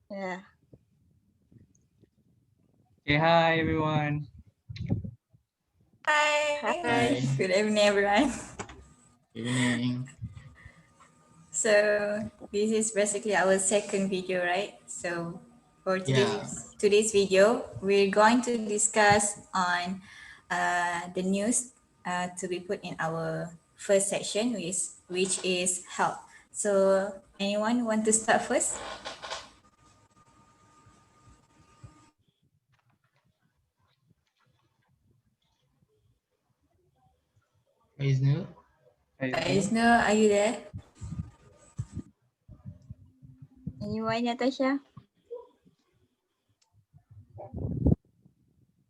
Yeah. Okay, hi everyone. Hi. Hi. Hi. Good evening, everyone. Evening. So this is basically our second video, right? So for Yeah. today's video, we're going to discuss on the news to be put in our first section, which is health. So anyone want to start first? Isnu. Isno, are you there? Anyone, Natasha?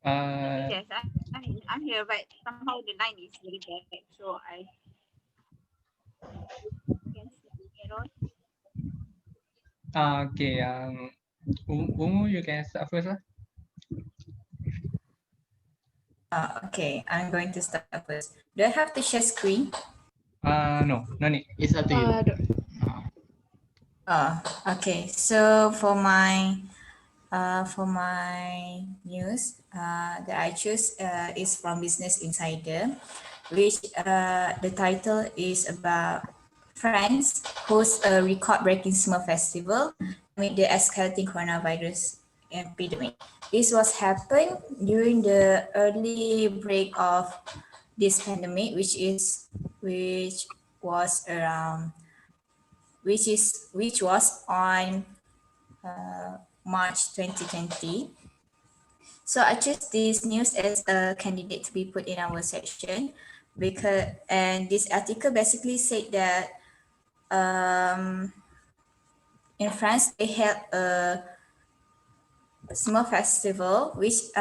Uh, Yes, I'm here, but somehow the line is very bad, so I can see at all. okay. Umu, you can start first. Okay, I'm going to start first. Do I have to share screen? No, no need. It's up to you. Okay. So for my news that I choose is from Business Insider, which the title is about France hosts a record-breaking summer festival amid the escalating coronavirus epidemic. This was happened during the early break of this pandemic, which was around which was on March 2020. So I choose this news as a candidate to be put in our section and this article basically said that in France they held a small festival wait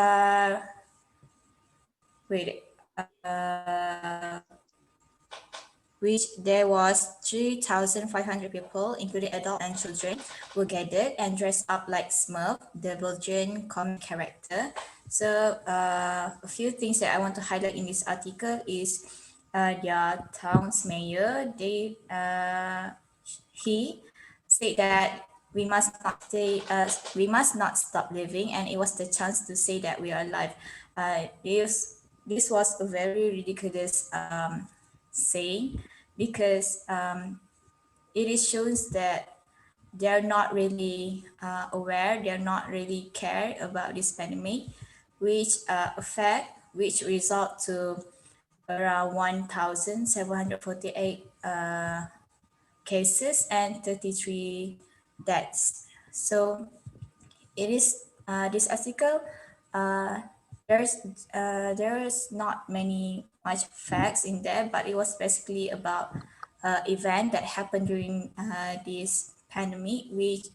which there was 3,500 people, including adults and children, were gathered and dressed up like Smurf, the Belgian comic character. So a few things that I want to highlight in this article is their town's mayor. He said that we must not stop living, and it was the chance to say that we are alive. This was a very ridiculous saying because it is shows that they're not really aware, they're not really care about this pandemic, which result to around 1,748 cases and 33 deaths. So it is this article. Uh, there is not many much facts in there, but it was basically about event that happened during this pandemic, which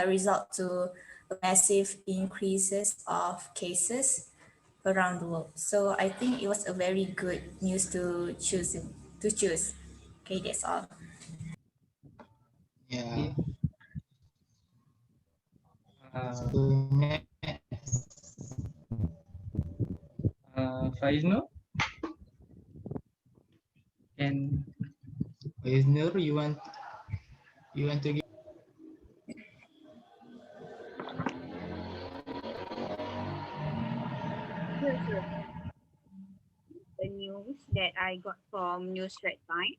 result to a massive increases of cases around the world. So I think it was a very good news to choose. Okay, that's all. Yeah. Uh, So next, Faizno, and Isnur, you want to give? Sure. The news that I got from News Red Time.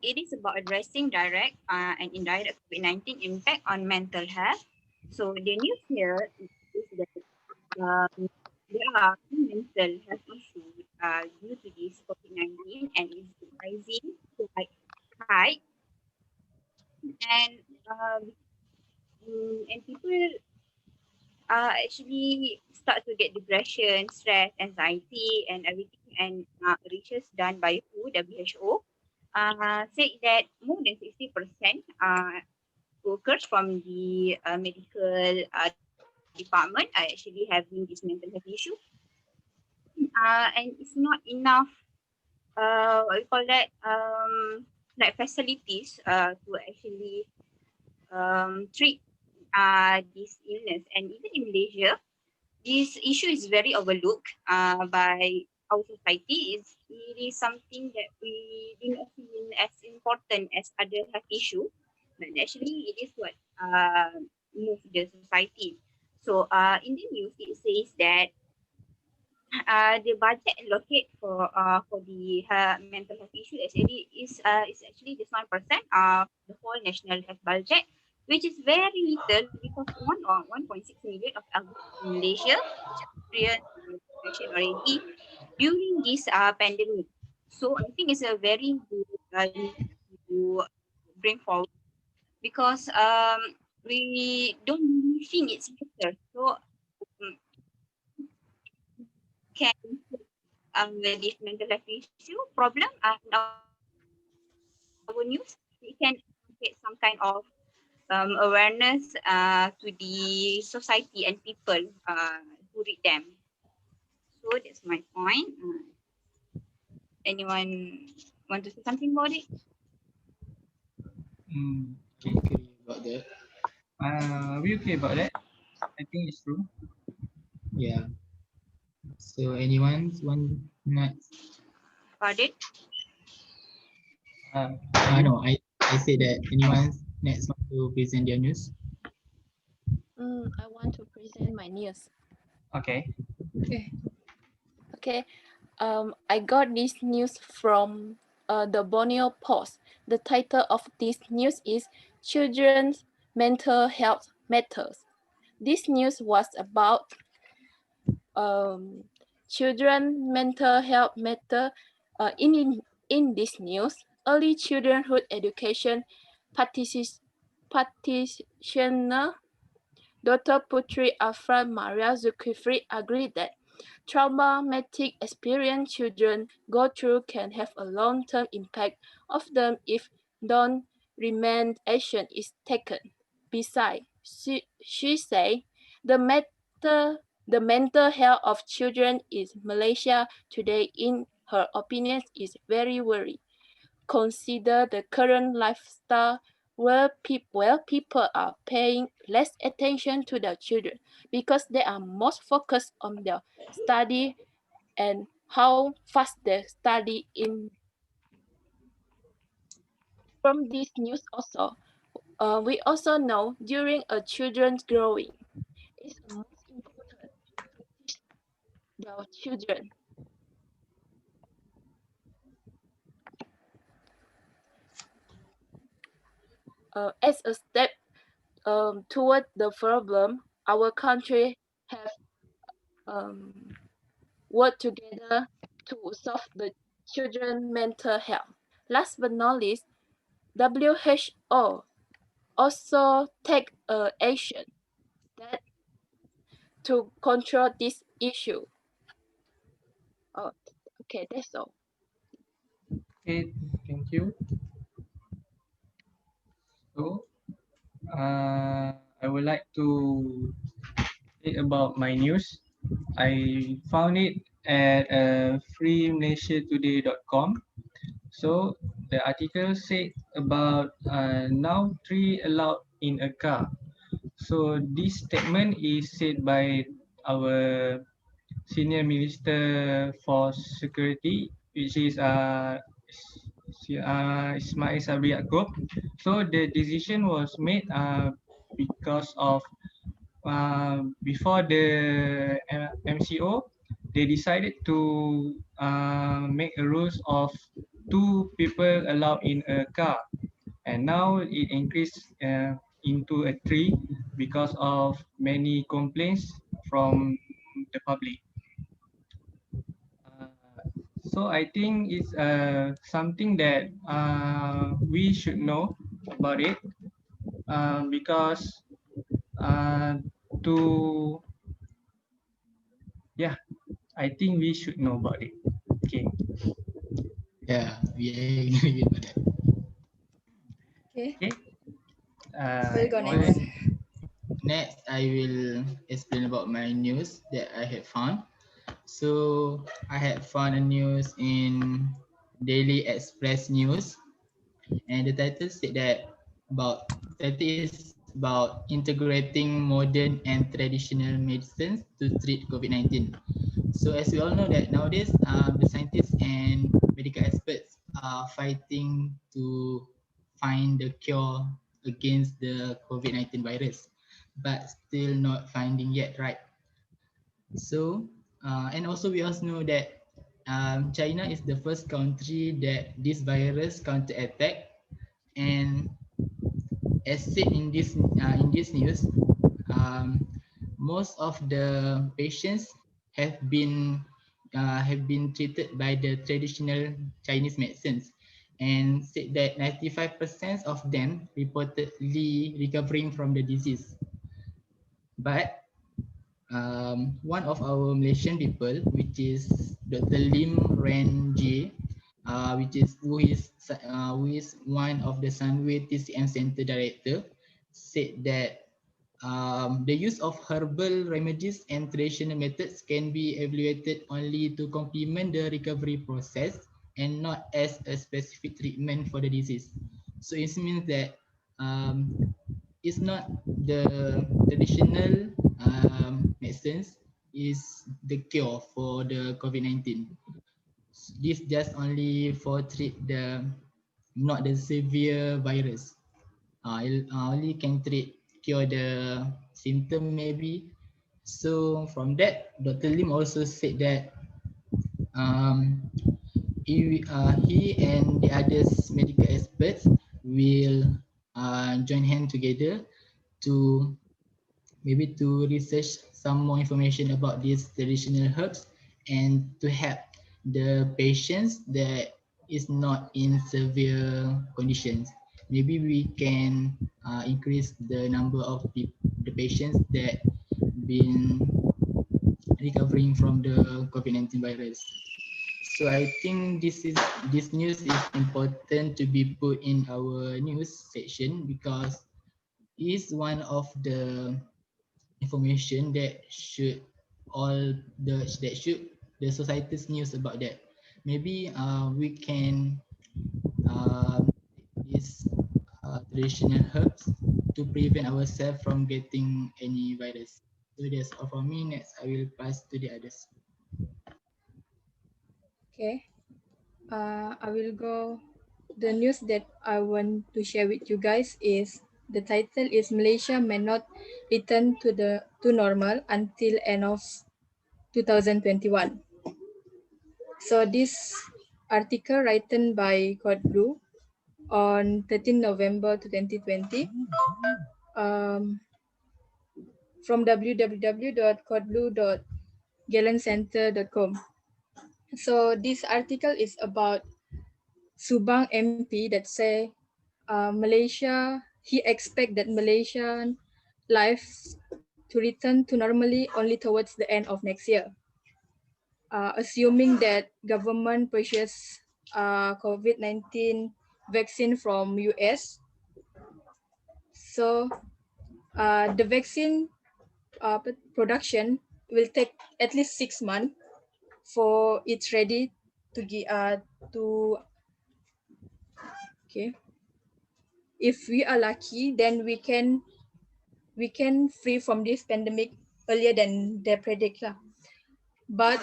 It is about addressing direct and indirect COVID-19 impact on mental health. So the news here is that there are mental health issues due to this COVID-19 and is rising quite high. And and people actually start to get depression, stress, anxiety, and everything. And research done by WHO said that more than 60% workers from the medical department are actually having this mental health issue. And it's not enough, what we call that, like facilities to actually treat this illness. And even in Malaysia, this issue is very overlooked by our society. It is something that we do not feel as important as other health issue. but actually it is what move the society. So in the news it says that the budget allocated for the mental health issue is actually just 1% of the whole national health budget, which is very little because 1.6 million of elderly in Malaysia experienced depression already during this pandemic. So I think it's a very good news to bring forward because we don't really think it's better. So can this mental health issue problem in our news, we can get some kind of awareness to the society and people who read them. So that's my point. Anyone want to say something about it? Okay. Okay about that. Are we okay about that? I think it's true. Yeah. So anyone want next? Pardon? No, I said that anyone next want to present their news. I want to present my news. Okay. Okay. I got this news from the Borneo Post. The title of this news is Children's Mental Health Matters. This news was about children mental health matter. In this news, early childhood education practitioner Dr. Putri Afran Maria Zulkifli agreed that traumatic experience children go through can have a long-term impact of them if non-remand action is taken. Besides, she said the mental health of children in Malaysia today, in her opinion, is very worrying. Consider the current lifestyle where people are paying less attention to their children because they are most focused on their study and how fast they study in. From this news also, we also know during a children's growing, it's most important to teach their children as a step toward the problem. Our country have um, worked together to solve the children mental health. Last but not least, WHO also take action that to control this issue. Oh, okay, that's all. Okay. Thank you. So, I would like to say about my news. I found it at freemalaysiatoday.com. So the article said about now three allowed in a car. So this statement is said by our senior minister for security, which is Ismail Sabri Yaakob. So the decision was made because of before the MCO, they decided to make a rules of two people allowed in a car, and now it increased into a three because of many complaints from the public. Uh, so I think it's something that we should know about it because to yeah, I think we should know about it. Okay. Yeah, we agree about that. Okay. Okay. We'll go Well, next. Next, I will explain about my news that I have found. So I had found a news in Daily Express News, and the title said that title is about integrating modern and traditional medicines to treat COVID-19. So as we all know that nowadays, the scientists and medical experts are fighting to find the cure against the COVID-19 virus, but still not finding yet, right? So, and also we also know that China is the first country that this virus counter attack, and as said in this news, um, most of the patients have been treated by the traditional Chinese medicines, and said that 95% of them reportedly recovering from the disease. But one of our Malaysian people, which is Dr. Lim Ren J, who is one of the Sunway TCM Center director, said that the use of herbal remedies and traditional methods can be evaluated only to complement the recovery process and not as a specific treatment for the disease. So it means that um, it's not the traditional medicines is the cure for the COVID-19. This just only for treat the not the severe virus. Only can treat cure the symptom maybe. So from that, Dr. Lim also said that um, he and the others medical experts will join hand together to maybe to research some more information about these traditional herbs and to help the patients that is not in severe conditions. Maybe we can increase the number of the patients that been recovering from the COVID-19 virus. So I think this news is important to be put in our news section because it is one of the information that should all that should the society's news about that. Maybe we can uh, use traditional herbs to prevent ourselves from getting any virus. So that's all from me. Next, I will pass to the others. Okay. I will go. The news that I want to share with you guys is the title is Malaysia may not return to normal until end of 2021. So this article written by Kodlu on 13 November 2020 from www.kodlu.galencenter.com. So this article is about Subang MP that say Malaysia, he expect that Malaysian life to return to normally only towards the end of next year. Assuming that government purchase COVID-19 vaccine from US. So the vaccine production will take at least 6 months for it's ready to okay. If we are lucky, then we can free from this pandemic earlier than they predict lah. But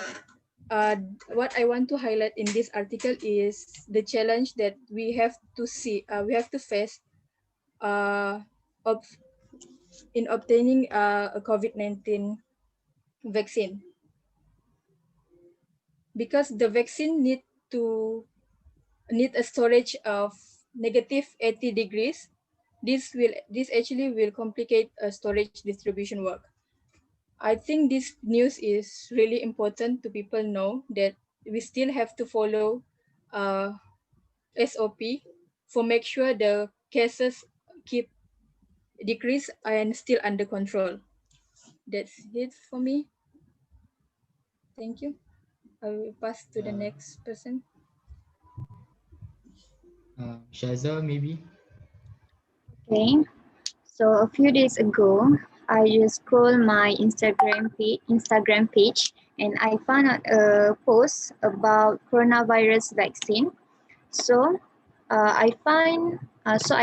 what I want to highlight in this article is the challenge that we have to we have to face of in obtaining a COVID-19 vaccine, because the vaccine need a storage of -80 degrees. This actually will complicate storage distribution work. I think this news is really important to people know that we still have to follow SOP for make sure the cases keep decrease and still under control. That's it for me. Thank you. I will pass to the next person. Shaza, maybe. Okay, so a few days ago, I just scrolled my Instagram page, and I found out a post about coronavirus vaccine. So, I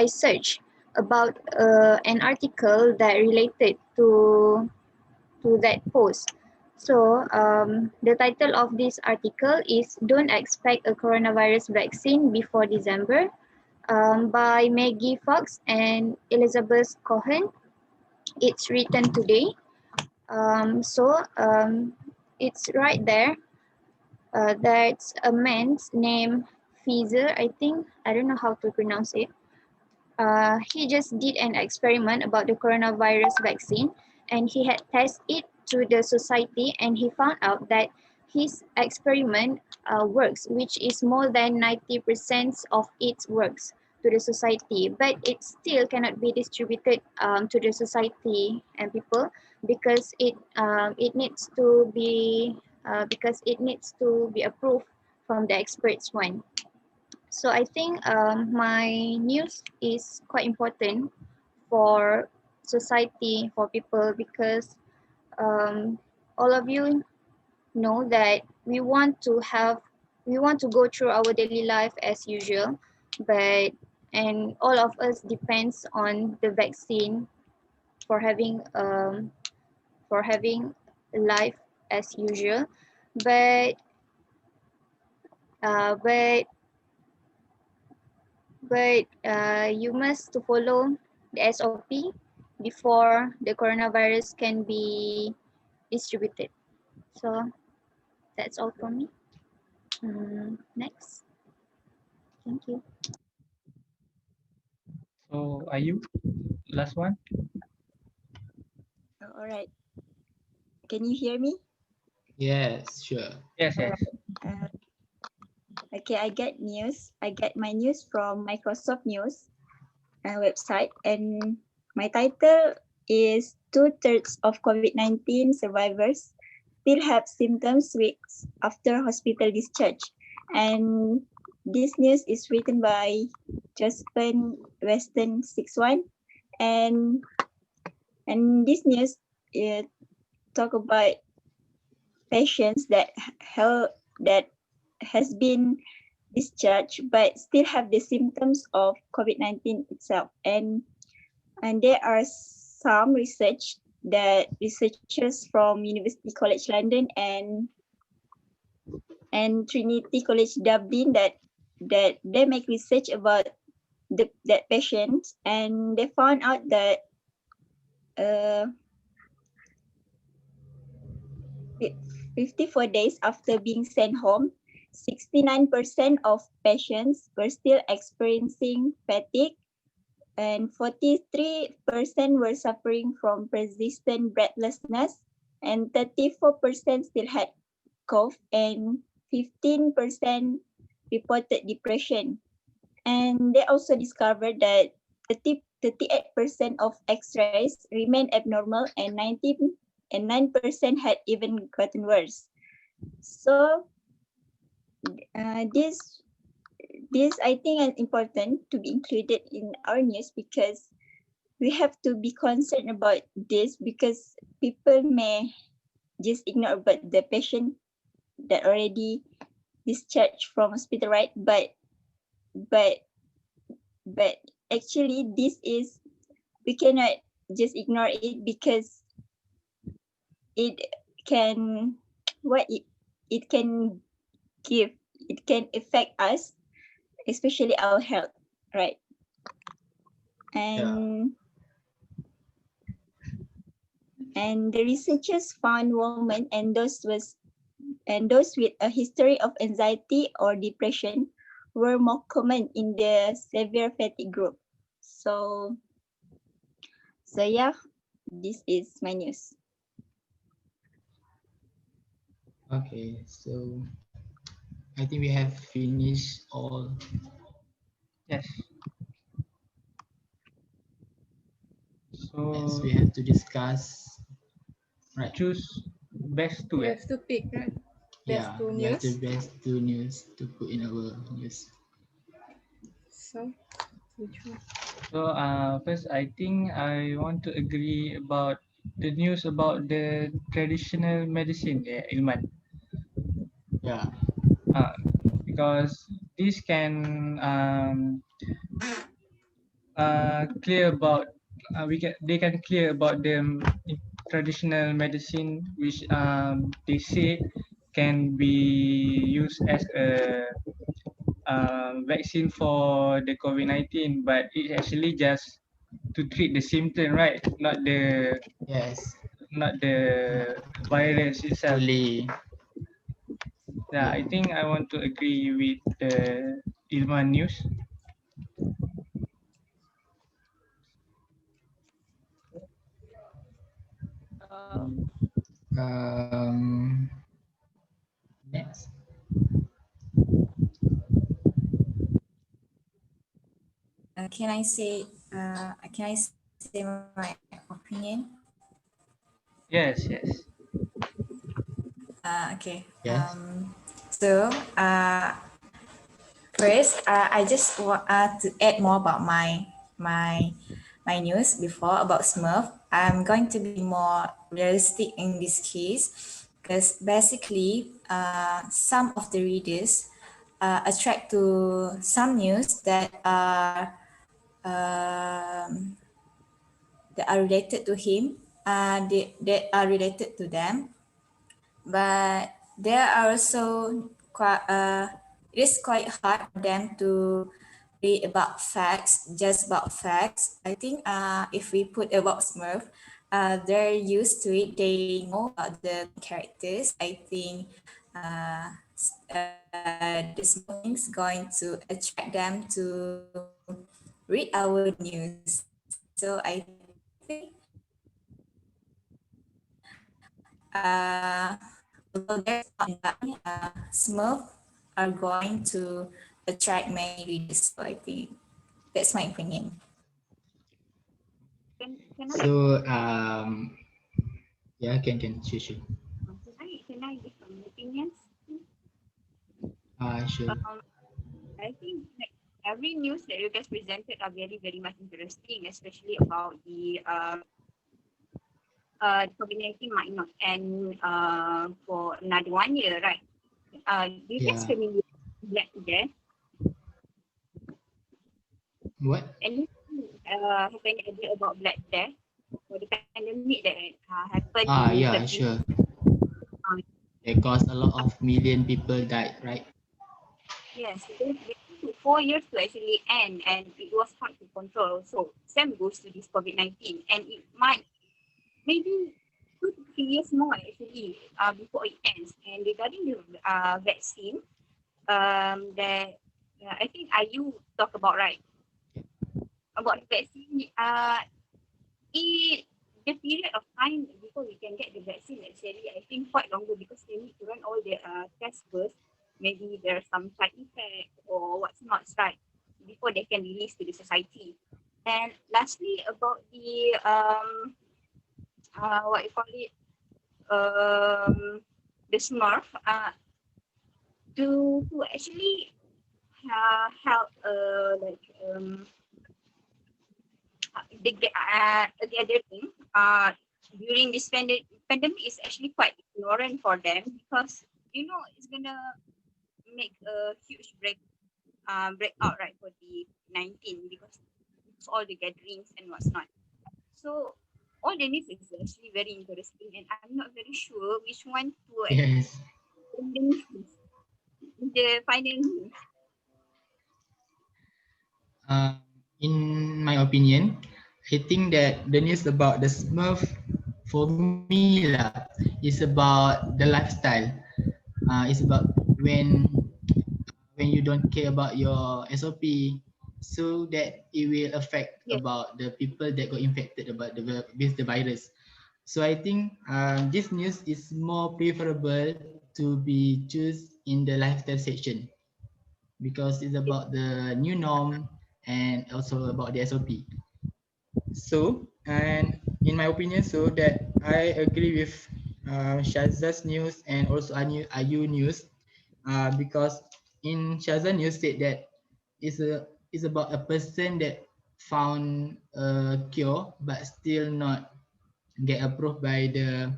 searched about an article that related to that post. So, the title of this article is "Don't Expect a Coronavirus Vaccine Before December." by Maggie Fox and Elizabeth Cohen. It's written today. It's right there. That's a man's name, Pfizer, I think. I don't know how to pronounce it. He just did an experiment about the coronavirus vaccine, and he had tested it to the society, and he found out that his experiment works, which is more than 90% of its works to the society, but it still cannot be distributed to the society and people because it needs to be approved from the experts one. So I think my news is quite important for society, for people, because all of you know that we want to go through our daily life as usual, but and all of us depends on the vaccine for having life as usual, but uh, but you must to follow the SOP before the coronavirus can be distributed. So that's all from me. Next. Thank you. So are you last one? Oh, all right. Can you hear me? Yes, sure. Yes, yes. Uh, okay, I get news. I get my news from Microsoft News website, and my title is two-thirds of COVID-19 survivors still have symptoms weeks after hospital discharge. And this news is written by Josephine Weston 61, and this news talk about patients that has been discharged but still have the symptoms of COVID-19 itself. And there are some research that researchers from University College London and Trinity College Dublin that they make research about that patients, and they found out that 54 days after being sent home, 69% of patients were still experiencing fatigue, and 43% were suffering from persistent breathlessness, and 34% still had cough, and 15% reported depression. And they also discovered that 38% of X-rays remained abnormal, and 9% had even gotten worse. So this I think is important to be included in our news, because we have to be concerned about this, because people may just ignore about the patient that already discharged from hospital, right? But actually this is, we cannot just ignore it, because it can it can give, it can affect us, especially our health, right? And the researchers found women and those with a history of anxiety or depression were more common in the severe fatigue group. So yeah, this is my news. Okay, so I think we have finished all. Yes. So Yes, we have to discuss. Right. choose best two. We have to pick, right? Best Yeah, two we have the news. best two news to put in our news. So which one? So first I think I want to agree about the news about the traditional medicine, Ilman. Yeah. Because this can clear about they can clear about the traditional medicine, which they say can be used as a vaccine for the COVID-19, but it's actually just to treat the symptom, right? Yes. Not the virus itself. Fully. Yeah, I think I want to agree with the Ilman news. Um, Next. Can I say my opinion? Yes, yes. Okay. Yes. So first, I just want to add more about my news before about Smurf. I'm going to be more realistic in this case because basically, some of the readers attract to some news um, that are related to him, that are related to them, but there are also it is quite hard for them to read about facts, just about facts. I think if we put about Smurf, they're used to it. They know about the characters. I think the small things going to attract them to read our news. So I think although there's not that Smurf are going to attract many readers. So I think that's my opinion. Can I So yeah, sure, sure. can I give some opinions? Sure. I think like every news that you guys presented are very much interesting, especially about the COVID-19 might not end for another 1 year, right? Do you guys Yeah. familiar with Black Death? What? Any have any idea about Black Death or the pandemic that happened in Yeah, 30? sure. Uh, Because a lot of million people died, right? yes, it took 4 years to actually end, and it was hard to control. So same goes to this COVID-19, and it might maybe 2 to 3 years more actually before it ends. And regarding the vaccine, that I think you talk about, right, about the vaccine. It the period of time before we can get the vaccine actually I think quite longer because they need to run all the tests first. Maybe there's some side effect or what's not right before they can release to the society. And lastly, about the what you call it, the Smurf, to actually help a gathering during this pandemic is actually quite ignorant for them because it's gonna make a huge breakout, right, for the 19 because it's all the gatherings and what's not. So all the news is actually very interesting, and I'm not very sure which one to actually Yes. in the news, the final news. Uh, in my opinion, I think that the news about the Smurf for me lah is about the lifestyle. It's about when you don't care about your SOP, so that it will affect Yes, about the people that got infected about with the virus. So I think this news is more preferable to be choose in the lifestyle section because it's yes, about the new norm and also about the SOP. So, and in my opinion, so that I agree with Shaza's news and also IU news, because in Shazza news said that is about a person that found a cure but still not get approved by the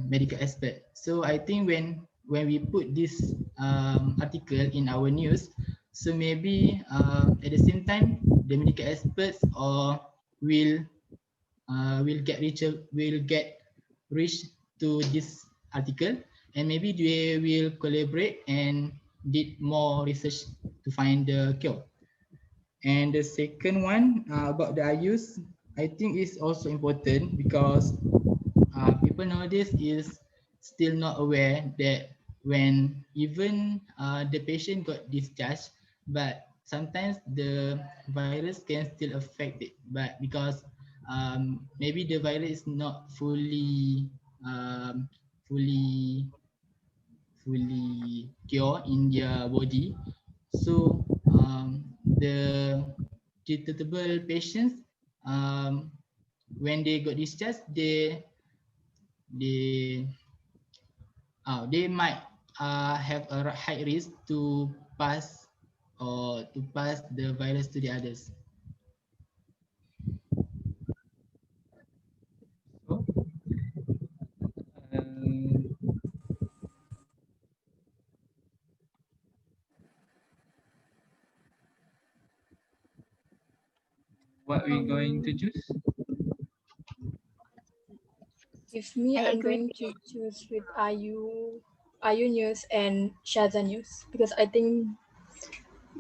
medical expert. So I think when we put this article in our news, so maybe at the same time the medical experts or will will get reach to this article, and maybe they will collaborate and did more research to find the cure. And the second one about the IUs, I think is also important because people nowadays is still not aware that when even the patient got discharged, but sometimes the virus can still affect it. But because maybe the virus is not fully fully cure in their body, so the treatable patients, um, when they got discharged, they they might have a high risk to pass or to pass the virus to the others. So, um, what we going to choose? If me, I I'm agree. going to choose with IU News and Shaza News because I think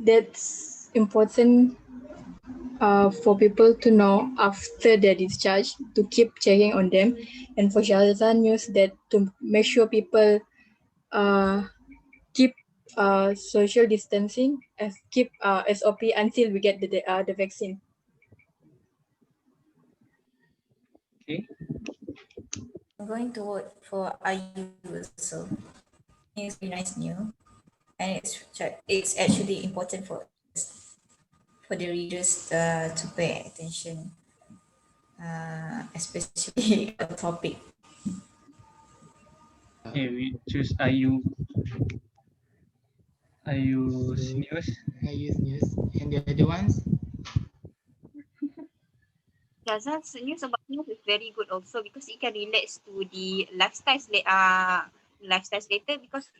that's important for people to know after their discharge to keep checking on them, and for Shaza News that to make sure people uh, keep social distancing and keep SOP until we get the vaccine. Okay. I'm going to vote for IU also. It's very nice new, and it's actually important for the readers to pay attention, especially a topic. Okay, we choose IU's So news. I use news, and the other ones, Shazad's news about news is very good also because it can relate to the lifestyles later because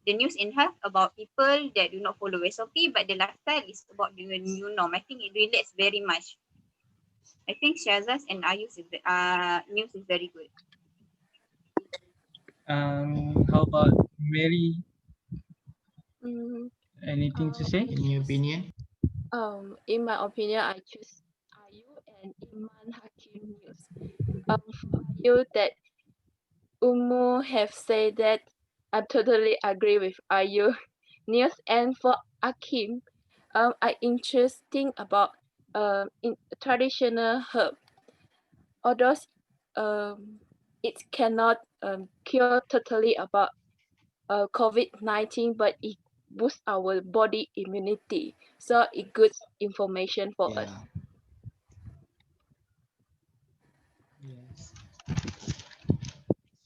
the news in health about people that do not follow SOP, but the lifestyle is about the new norm. I think it relates very much. I think Shazad's and Ayu's news is very good. How about Mary? Mm, Anything to say? in your opinion? in my opinion, I choose IU and Iman Hakim News. For IU, that Umu have said that I totally agree with IU News, and for Hakim, I interesting about in traditional herb. Although it cannot cure totally about COVID-19, but it boosts our body immunity. So it good information for us. Yeah. Yes.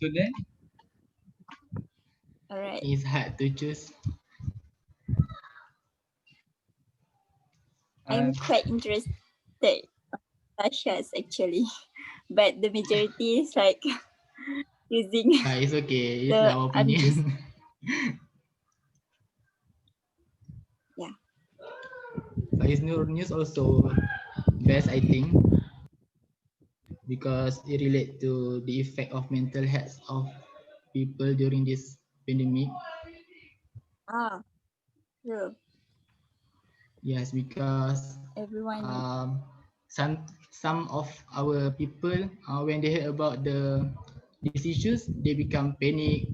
So then, All right. It's hard to choose. uh, I'm quite interested in Tasha's actually, but the majority is like using It's okay. It's the our I'm just opinion. yeah. But his new news also best, I think, because it relate to the effect of mental health of people during this pandemic. Ah, true. Yes, because Everyone. um, some of our people, when they hear about these issues, they become panic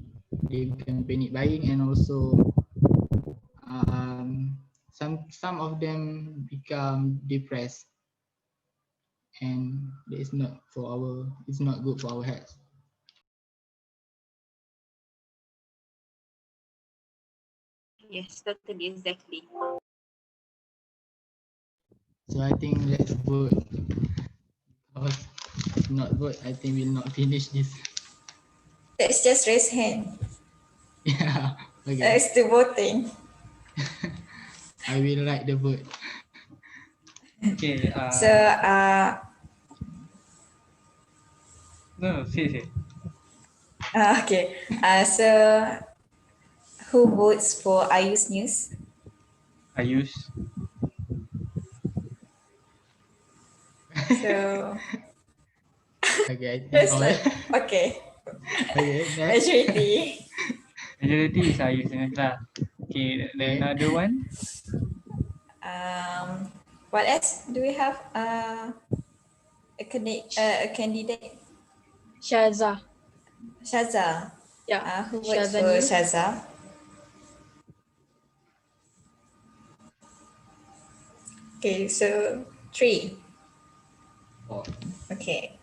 buying, and also some of them become depressed, and it's not good for our health. Yes, totally, exactly. So I think let's vote, because if not vote, I think we'll not finish this. Let's just raise hand. Yeah, okay. It's the voting. I will write the vote. okay. So No, say. okay. So who votes for IU's news? IU's. So Okay, I think it's all. like okay. Okay, next. Majority. Majority is Ayu's news lah. Okay, Okay. another one. What else do we have? A candidate, Shaza. Shaza. Yeah. Who votes Shaza for News. Shaza? Okay, so 3. Oh, Okay.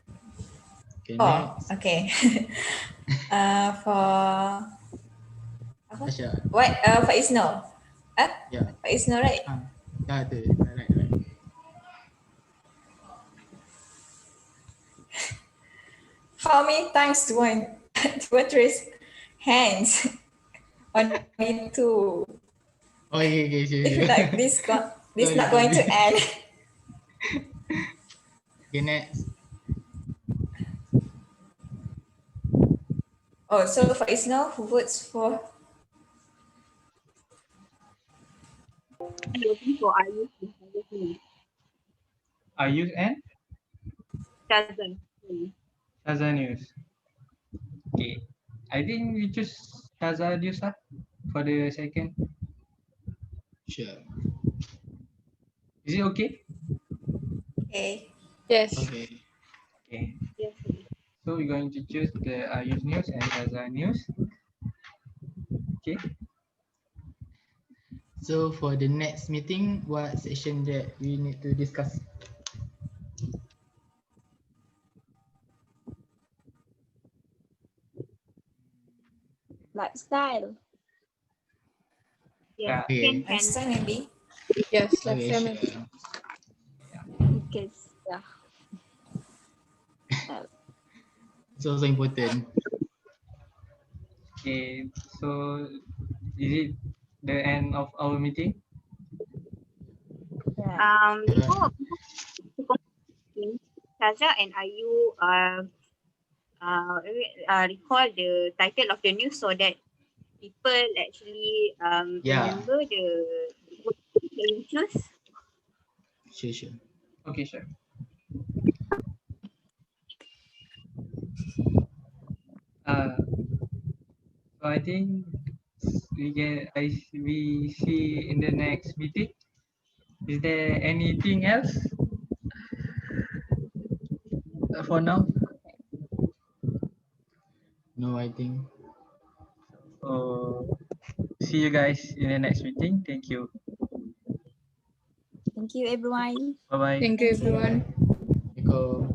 okay, Oh, next. okay. For apa? Asha. What? For Isno. Yeah. For Isno, right? Yeah, right. How many times do I raise hands? Only 2. Oh, okay, sure. Like this Sorry, not going to sorry. end. Okay, next. Oh, so for Isno, who votes for? Voting for Ayush and Ayu's and Shazan. Shaza News. Okay, I think we choose Shaza News lah for the second. Sure. Is it okay? Okay. Yes. Okay. Okay. Yes. So we're going to choose the Ayu's News and Shaza News. Okay. So for the next meeting, what section that we need to discuss? Lifestyle. Yes. Okay. Can. Next time maybe. Yes. Okay, Last sure. time. Because yeah. It's also important. Okay. So is it the end of our meeting? Yeah. Before Shaza and Ayu recall the title of the news so that people actually Yeah. remember the word that you choose. Sure. Okay, sure. So I think we see in the next meeting. Is there anything else for now? No, I think. See you guys in the next meeting. Thank you. Thank you, everyone. Bye bye. Thank you, Thank you. everyone. Assalamualaikum.